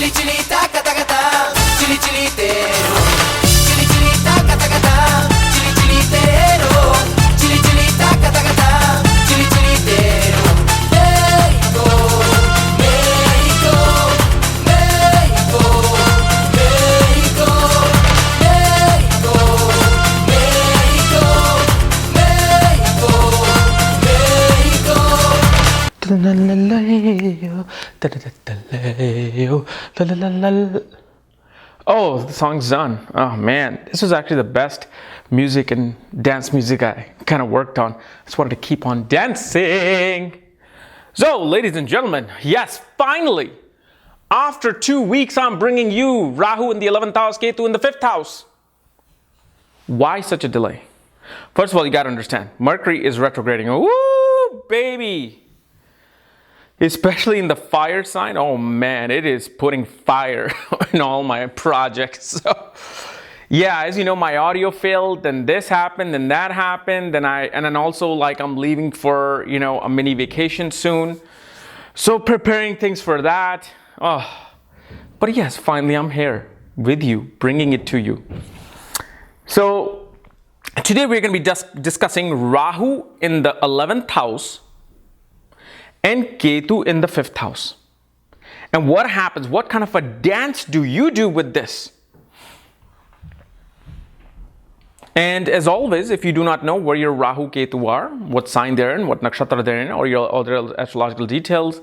chili chili ta kata kata, chili chili tero, chili chili ta kata kata, chili chili tero, chili chili ta kata kata, chili chili tero. Mexico, Mexico, Mexico, Mexico, Mexico, Mexico, Mexico. Oh, the song's done. Oh man, this was actually the best music and dance music I kind of worked on. I just wanted to keep on dancing. So, ladies and gentlemen, yes, finally, after 2 weeks, I'm bringing you Rahu in the 11th house, Ketu in the 5th house. Why such a delay? First of all, you got to understand, Mercury is retrograding. Ooh, baby. Especially in the fire sign. Oh man, it is putting fire in all my projects. So, yeah, as you know, my audio failed, then this happened, then that happened, and then also like I'm leaving for, you know, a mini vacation soon. So preparing things for that. Oh, but yes, finally I'm here with you, bringing it to you. So today we're going to be discussing Rahu in the 11th house and Ketu in the 5th house. And what happens? What kind of a dance do you do with this? And as always, if you do not know where your Rahu Ketu are, what sign they're in, what nakshatra they're in, or your other astrological details,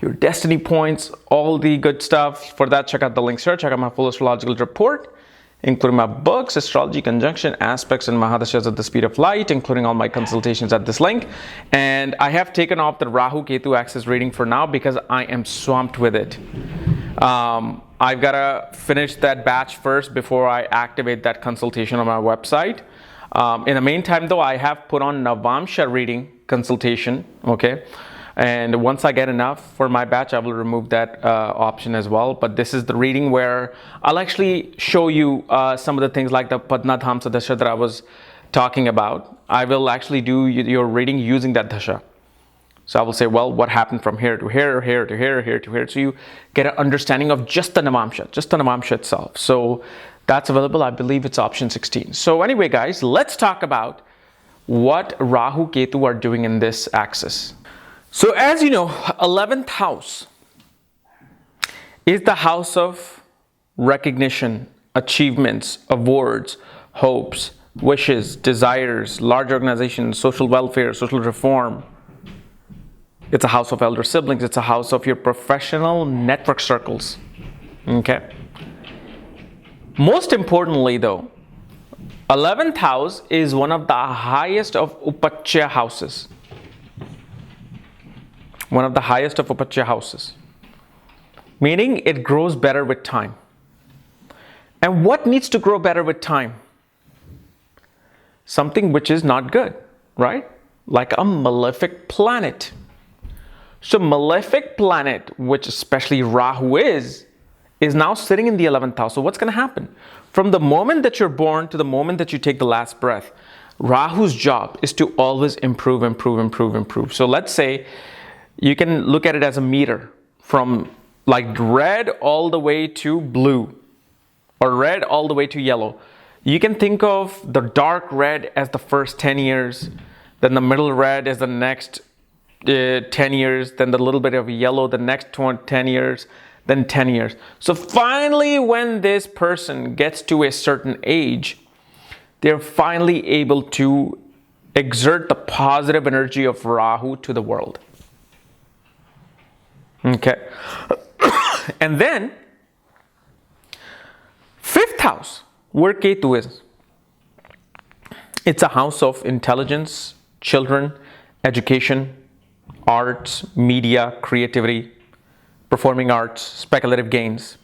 your destiny points, all the good stuff, for that check out the links here. Check out my full astrological report, including my books, Astrology, Conjunction, Aspects, and Mahadashas at the Speed of Light, including all my consultations at this link. And I have taken off the Rahu Ketu axis reading for now because I am swamped with it. I've got to finish that batch first before I activate that consultation on my website. In the meantime, though, I have put on Navamsha reading consultation, okay? And once I get enough for my batch, I will remove that option as well. But this is the reading where I'll actually show you some of the things like the Padnadhamsa Dasha that I was talking about. I will actually do your reading using that Dasha. So I will say, well, what happened from here to here, here to here, here to here. So you get an understanding of just the Navamsha itself. So that's available. I believe it's option 16. So anyway, guys, let's talk about what Rahu Ketu are doing in this axis. So as you know, 11th house is the house of recognition, achievements, awards, hopes, wishes, desires, large organizations, social welfare, social reform. It's a house of elder siblings. It's a house of your professional network circles. Okay. Most importantly, though, 11th house is one of the highest of Upachya houses. One of the highest of Upachya houses. Meaning it grows better with time. And what needs to grow better with time? Something which is not good, right? Like a malefic planet. So malefic planet, which especially Rahu is now sitting in the 11th house. So what's going to happen? From the moment that you're born to the moment that you take the last breath, Rahu's job is to always improve. So let's say you can look at it as a meter from like red all the way to blue or red all the way to yellow. You can think of the dark red as the first 10 years, then the middle red as the next 10 years, then the little bit of yellow, the next 10 years, then 10 years. So finally, when this person gets to a certain age, they're finally able to exert the positive energy of Rahu to the world. Okay. And then, 5th house, where Ketu is. It's a house of intelligence, children, education, arts, media, creativity, performing arts, speculative gains.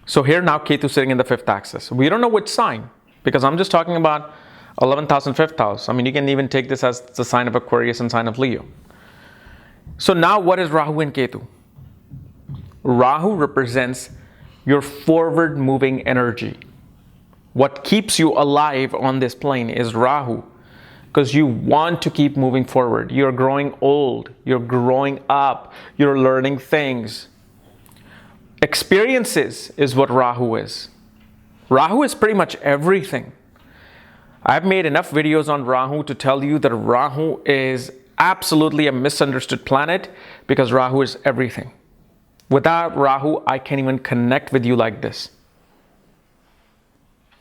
So here now Ketu sitting in the 5th axis. We don't know which sign because I'm just talking about 11th house and 5th house. I mean, you can even take this as the sign of Aquarius and sign of Leo. So now what is Rahu and Ketu? Rahu represents your forward moving energy. What keeps you alive on this plane is Rahu. because you want to keep moving forward. You're growing old, you're growing up, you're learning things. Experiences is what Rahu is. Rahu is pretty much everything. I've made enough videos on Rahu to tell you that Rahu is absolutely a misunderstood planet, because Rahu is everything. Without Rahu, I can't even connect with you like this.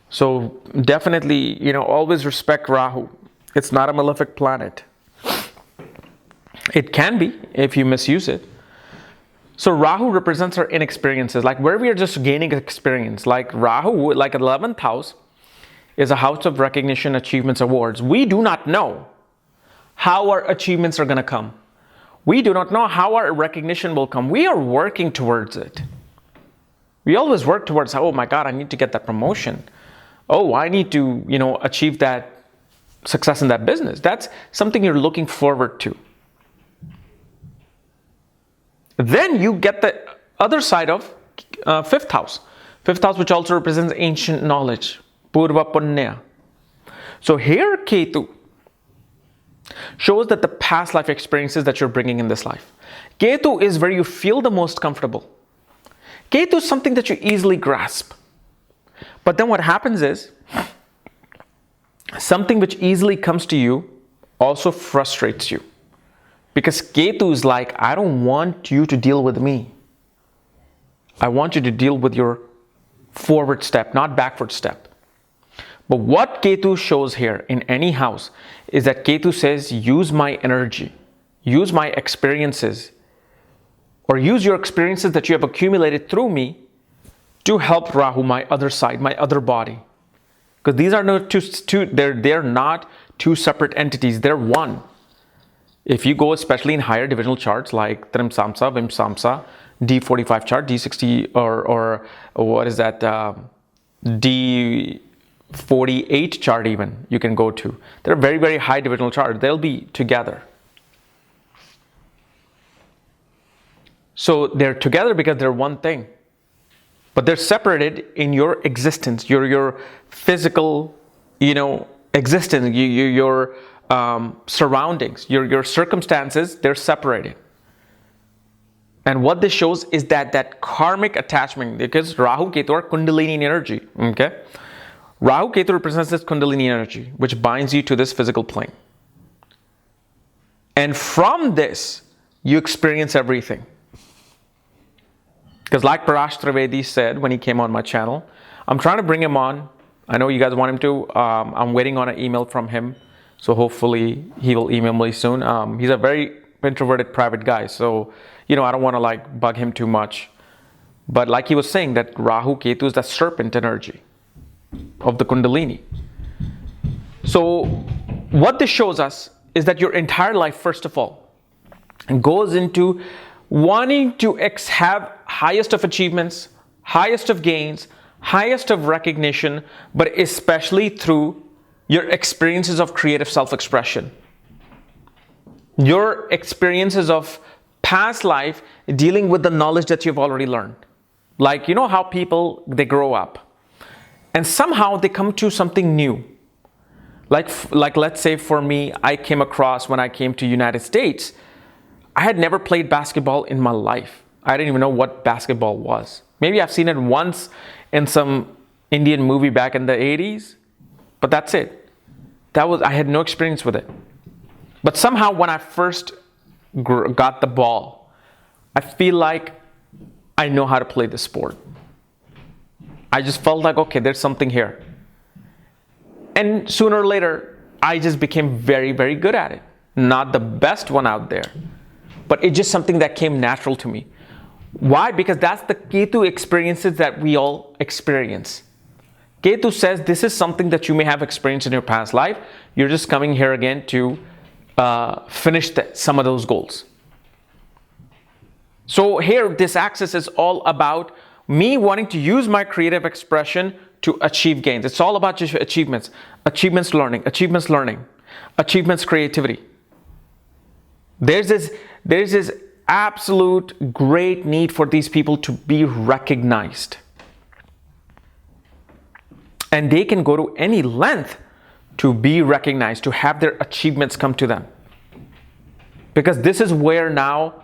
So definitely, always respect Rahu. It's not a malefic planet. It can be if you misuse it. So Rahu represents our inexperiences, like where we are just gaining experience. Like Rahu, like 11th house, is a house of recognition, achievements, awards. We do not know how our achievements are going to come. We do not know how our recognition will come. We are working towards it. We always work towards, oh my God, I need to get that promotion. Oh, I need to, achieve that success in that business. That's something you're looking forward to. Then you get the other side of 5th house. 5th house, which also represents ancient knowledge. Purva Punya. So here Ketu shows that the past life experiences that you're bringing in this life. Ketu is where you feel the most comfortable. Ketu is something that you easily grasp. But then what happens is, something which easily comes to you also frustrates you. Because Ketu is like, I don't want you to deal with me. I want you to deal with your forward step, not backward step. But what Ketu shows here in any house is that Ketu says, use my energy, use my experiences, or use your experiences that you have accumulated through me to help Rahu, my other side, my other body. Because these are not they're not two separate entities, they're one. If you go especially in higher divisional charts like Trimsamsa, Vimsamsa, D45 chart, D60, or what is that, D48 chart even, you can go to. They're very, very high divisional chart. They'll be together. So they're together because they're one thing. But they're separated in your existence, your physical, existence, your surroundings, your circumstances, they're separated. And what this shows is that karmic attachment, because Rahu, Ketu are Kundalini energy, okay? Rahu, Ketu represents this Kundalini energy, which binds you to this physical plane. And from this, you experience everything. Because like Parash Trivedi said when he came on my channel, I'm trying to bring him on. I know you guys want him to. I'm waiting on an email from him. So hopefully he will email me soon. He's a very introverted, private guy. So, I don't want to bug him too much. But like he was saying, that Rahu, Ketu is that serpent energy of the Kundalini. So what this shows us is that your entire life, first of all, goes into wanting to have highest of achievements, highest of gains, highest of recognition, but especially through your experiences of creative self-expression. Your experiences of past life dealing with the knowledge that you've already learned. Like, how people, they grow up and somehow they come to something new. Like let's say for me, I came across when I came to United States, I had never played basketball in my life. I didn't even know what basketball was. Maybe I've seen it once in some Indian movie back in the 80s, but that's it. I had no experience with it. But somehow when I first got the ball, I feel like I know how to play the sport. I just felt like, okay, there's something here. And sooner or later, I just became very, very good at it. Not the best one out there, but it's just something that came natural to me. Why? Because that's the Ketu experiences that we all experience. Ketu says this is something that you may have experienced in your past life. You're just coming here again to finish some of those goals. So here, this axis is all about me wanting to use my creative expression to achieve gains. It's all about just achievements. Achievements learning, achievements creativity. There's this absolute great need for these people to be recognized. And they can go to any length to be recognized, to have their achievements come to them. Because this is where now,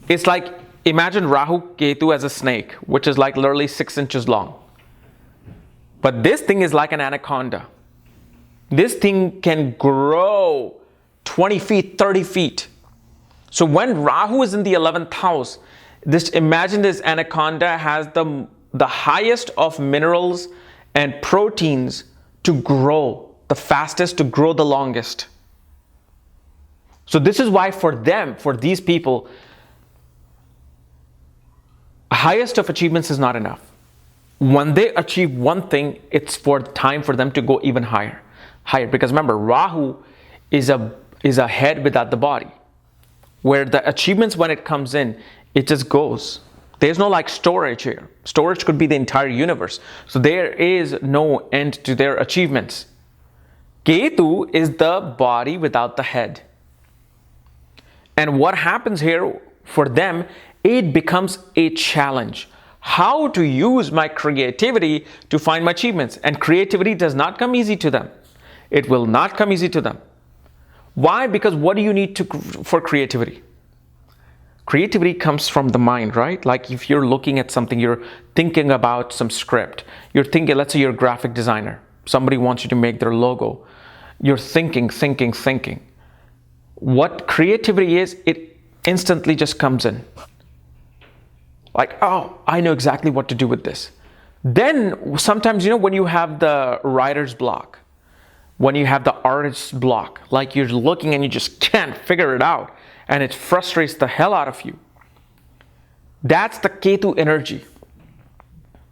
it's like, imagine Rahu Ketu as a snake, which is like literally 6 inches long. But this thing is like an anaconda. This thing can grow 20 feet, 30 feet. So when Rahu is in the 11th house, imagine this anaconda has the highest of minerals and proteins to grow the fastest, to grow the longest. So this is why for them, for these people, highest of achievements is not enough. When they achieve one thing, it's for time for them to go even higher. Because remember, Rahu is a head without the body. Where the achievements, when it comes in, it just goes. There's no like storage here. Storage could be the entire universe. So there is no end to their achievements. Ketu is the body without the head. And what happens here for them, it becomes a challenge. How to use my creativity to find my achievements. And creativity does not come easy to them. It will not come easy to them. Why? Because what do you need for creativity? Creativity comes from the mind, right? Like if you're looking at something, you're thinking about some script. You're thinking, let's say you're a graphic designer. Somebody wants you to make their logo. You're thinking. What creativity is, it instantly just comes in. Like, oh, I know exactly what to do with this. Then sometimes, when you have the writer's block, when you have the artist's block, like you're looking and you just can't figure it out, and it frustrates the hell out of you. That's the Ketu energy.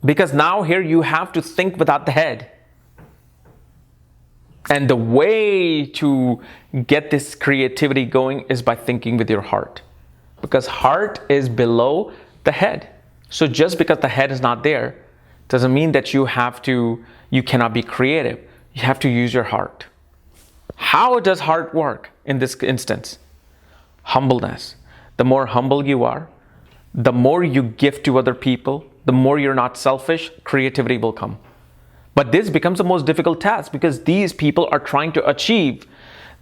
Because now here you have to think without the head. And the way to get this creativity going is by thinking with your heart. Because heart is below the head. So just because the head is not there, doesn't mean that you cannot be creative. You have to use your heart. How does heart work in this instance? Humbleness. The more humble you are, the more you give to other people, the more you're not selfish, creativity will come. But this becomes the most difficult task because these people are trying to achieve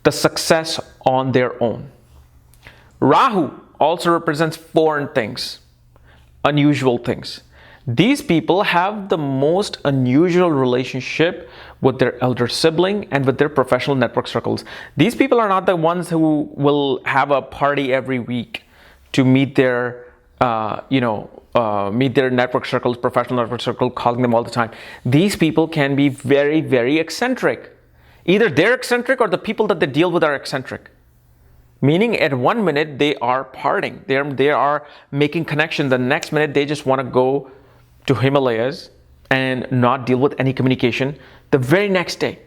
the success on their own. Rahu also represents foreign things, unusual things. These people have the most unusual relationship with their elder sibling and with their professional network circles. These people are not the ones who will have a party every week to meet their meet their network circles, professional network circle, calling them all the time. These people can be very, very eccentric. Either they're eccentric or the people that they deal with are eccentric. Meaning at one minute they are partying, they are making connection. The next minute they just want to go to Himalayas and not deal with any communication the very next day.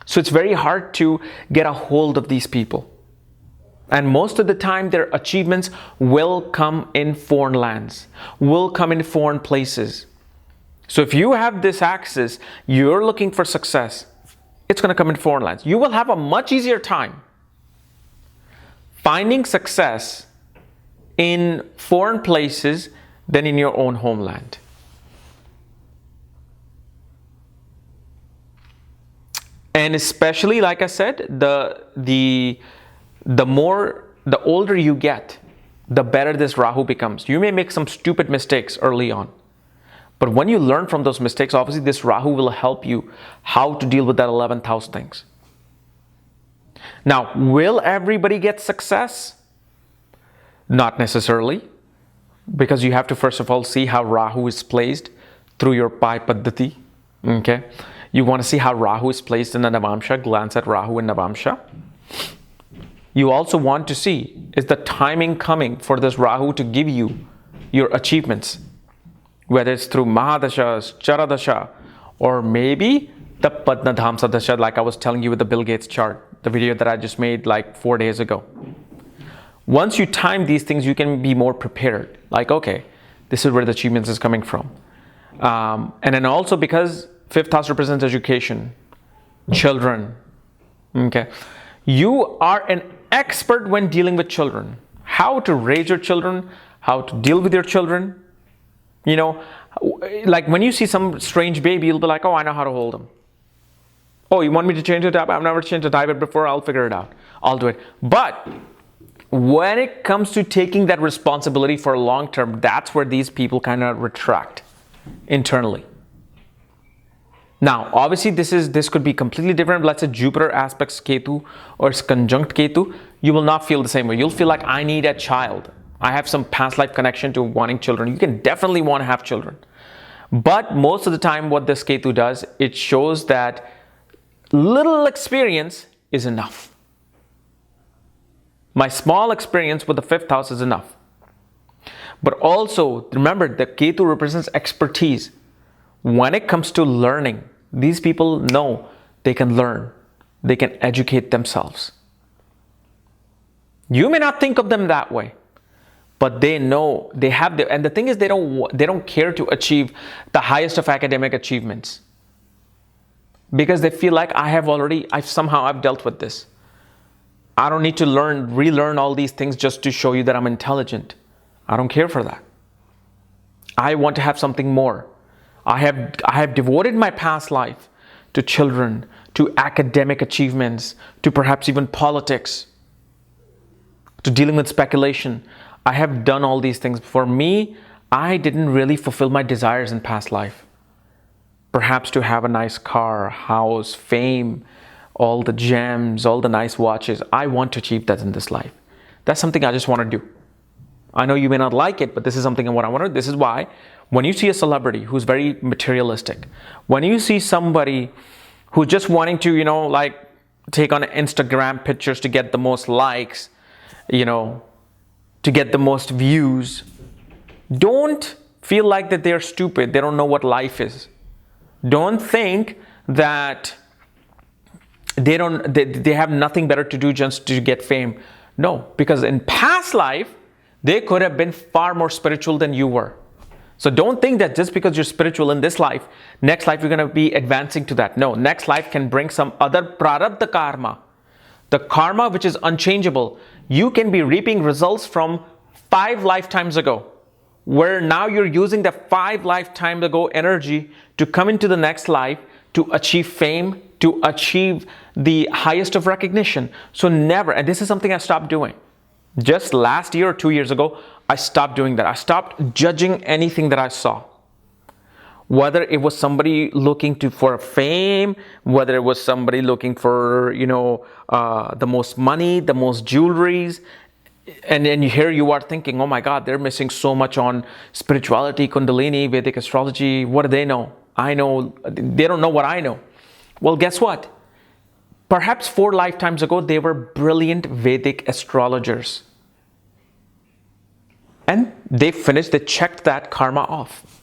So it's very hard to get a hold of these people. And most of the time their achievements will come in foreign lands, will come in foreign places. So if you have this axis, you're looking for success, it's going to come in foreign lands. You will have a much easier time finding success in foreign places than in your own homeland. And especially, like I said, the older you get, the better this Rahu becomes. You may make some stupid mistakes early on. But when you learn from those mistakes, obviously this Rahu will help you how to deal with that 11th house things. Now, will everybody get success? Not necessarily. Because you have to first of all see how Rahu is placed through your Pai Paddhati. Okay? You want to see how Rahu is placed in the Navamsha, glance at Rahu in Navamsha. You also want to see, is the timing coming for this Rahu to give you your achievements? Whether it's through Mahadashas, Charadasha, or maybe the Padnadhamsa Dasha, like I was telling you with the Bill Gates chart, the video that I just made like 4 days ago. Once you time these things, you can be more prepared. Like, okay, this is where the achievements is coming from. And then also because 5th house represents education, children. Okay, you are an expert when dealing with children. How to raise your children, how to deal with your children. Like when you see some strange baby, you'll be like, oh, I know how to hold him. Oh, you want me to change the diaper? I've never changed a diaper before. I'll figure it out. I'll do it. But when it comes to taking that responsibility for long term, that's where these people kind of retract internally. Now, obviously, this could be completely different. Let's say Jupiter aspects Ketu or it's conjunct Ketu. You will not feel the same way. You'll feel like I need a child. I have some past life connection to wanting children. You can definitely want to have children. But most of the time, what this Ketu does, it shows that little experience is enough. My small experience with the 5th house is enough. But also, remember, the Ketu represents expertise. When it comes to learning, these people know they can learn. They can educate themselves. You may not think of them that way, but they know they have and the thing is they don't care to achieve the highest of academic achievements because they feel like I've somehow dealt with this. I don't need to relearn all these things just to show you that I'm intelligent. I don't care for that. I want to have something more. I have devoted my past life to children, to academic achievements, to perhaps even politics, to dealing with speculation. I have done all these things. For me, I didn't really fulfill my desires in past life. Perhaps to have a nice car, house, fame, all the gems, all the nice watches. I want to achieve that in this life. That's something I just want to do. I know you may not like it, but this is something I want to do. This is why when you see a celebrity who's very materialistic, when you see somebody who's just wanting to, like take on Instagram pictures to get the most likes, to get the most views, don't feel like that they're stupid. They don't know what life is. Don't think that they have nothing better to do just to get fame. No, because in past life, they could have been far more spiritual than you were. So don't think that just because you're spiritual in this life, next life you're going to be advancing to that. No, next life can bring some other prarabdha karma. The karma which is unchangeable. You can be reaping results from 5 lifetimes ago, where now you're using the 5 lifetimes ago energy to come into the next life to achieve fame, to achieve the highest of recognition. So never, and this is something I stopped doing. Just last year or 2 years ago, I stopped doing that. I stopped judging anything that I saw. Whether it was somebody looking for fame, whether it was somebody looking for, the most money, the most jewelries. And then here you are thinking, oh my God, they're missing so much on spirituality, Kundalini, Vedic astrology. What do they know? I know, they don't know what I know. Well, guess what? Perhaps 4 lifetimes ago, they were brilliant Vedic astrologers. And they checked that karma off.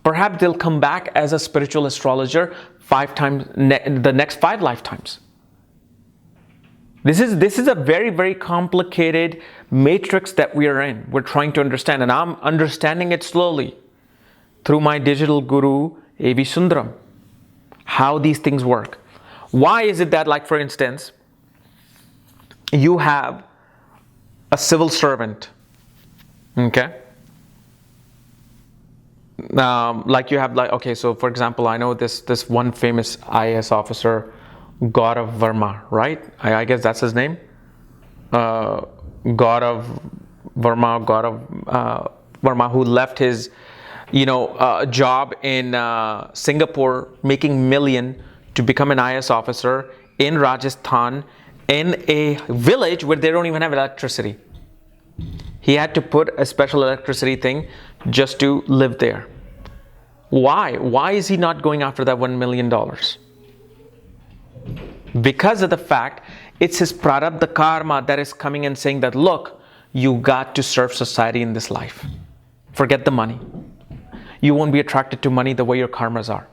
Perhaps they'll come back as a spiritual astrologer 5 times, the next 5 lifetimes. This is a very, very complicated matrix that we are in. We're trying to understand, and I'm understanding it slowly through my digital guru, A.V. Sundaram, how these things work. Why is it that, like for instance, you have a civil servant, okay? So for example, I know this one famous IAS officer, Gaurav Verma, right? I guess that's his name. Gaurav Verma, who left his, job in Singapore, making million, to become an IAS officer in Rajasthan, in a village where they don't even have electricity. He had to put a special electricity thing just to live there. Why? Why is he not going after that $1 million? Because of the fact it's his prarabdha karma that is coming and saying that, look, you got to serve society in this life. Forget the money. You won't be attracted to money the way your karmas are.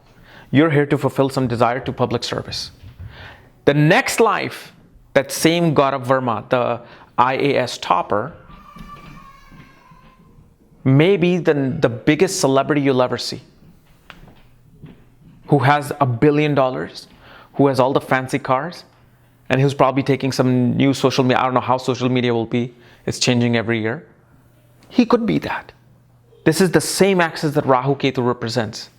You're here to fulfill some desire to public service. The next life, that same Gaurav Verma, the IAS topper, may be the biggest celebrity you'll ever see. Who has $1 billion, who has all the fancy cars, and who's probably taking some new social media. I don't know how social media will be. It's changing every year. He could be that. This is the same axis that Rahu Ketu represents.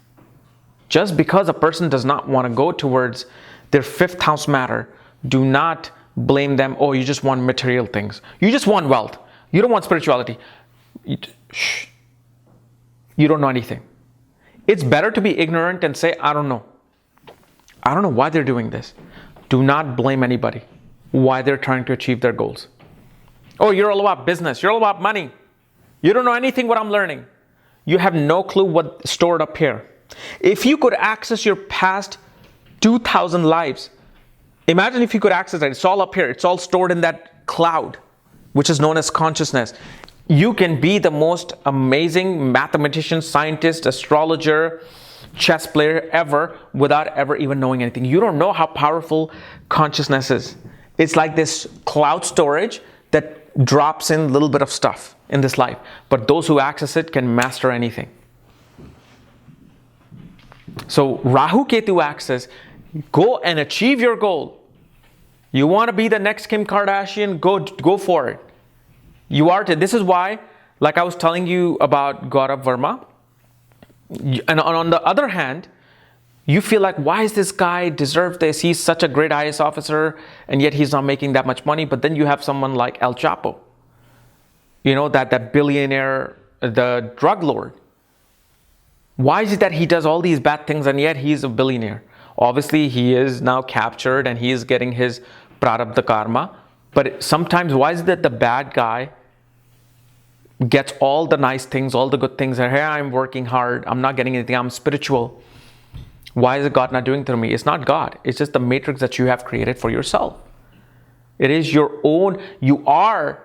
Just because a person does not want to go towards their fifth house matter. Do not blame them. Oh, you just want material things. You just want wealth. You don't want spirituality. Shh. You don't know anything. It's better to be ignorant and say, I don't know. I don't know why they're doing this. Do not blame anybody why they're trying to achieve their goals. Oh, you're all about business. You're all about money. You don't know anything what I'm learning. You have no clue what's stored up here. If you could access your past 2,000 lives, imagine if you could access that. It's all up here. It's all stored in that cloud, which is known as consciousness. You can be the most amazing mathematician, scientist, astrologer, chess player ever without ever even knowing anything. You don't know how powerful consciousness is. It's like this cloud storage that drops in a little bit of stuff in this life. But those who access it can master anything. So Rahu Ketu access, go and achieve your goal. You want to be the next Kim Kardashian? Go for it. You are. This is why, like I was telling you about Gaurav Verma. And on the other hand, you feel like, why is this guy deserve this? He's such a great IAS officer, and yet he's not making that much money. But then you have someone like El Chapo, you know, that billionaire, the drug lord. Why is it that he does all these bad things and yet he's a billionaire? Obviously, he is now captured and he is getting his prarabdha karma. But sometimes, why is it that the bad guy gets all the nice things, all the good things, and hey, I'm working hard, I'm not getting anything, I'm spiritual. Why is God not doing it to me? It's not God. It's just the matrix that you have created for yourself. It is your own. You are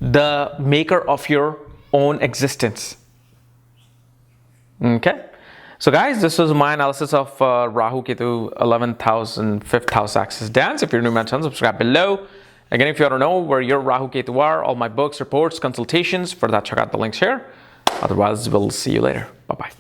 the maker of your own existence. Okay. So guys, this was my analysis of Rahu Ketu 11th house and 5th house axis dance. If you're new to my channel, subscribe below. Again, if you want to know where your Rahu Ketu are, all my books, reports, consultations, for that check out the links here. Otherwise, we'll see you later. Bye-bye.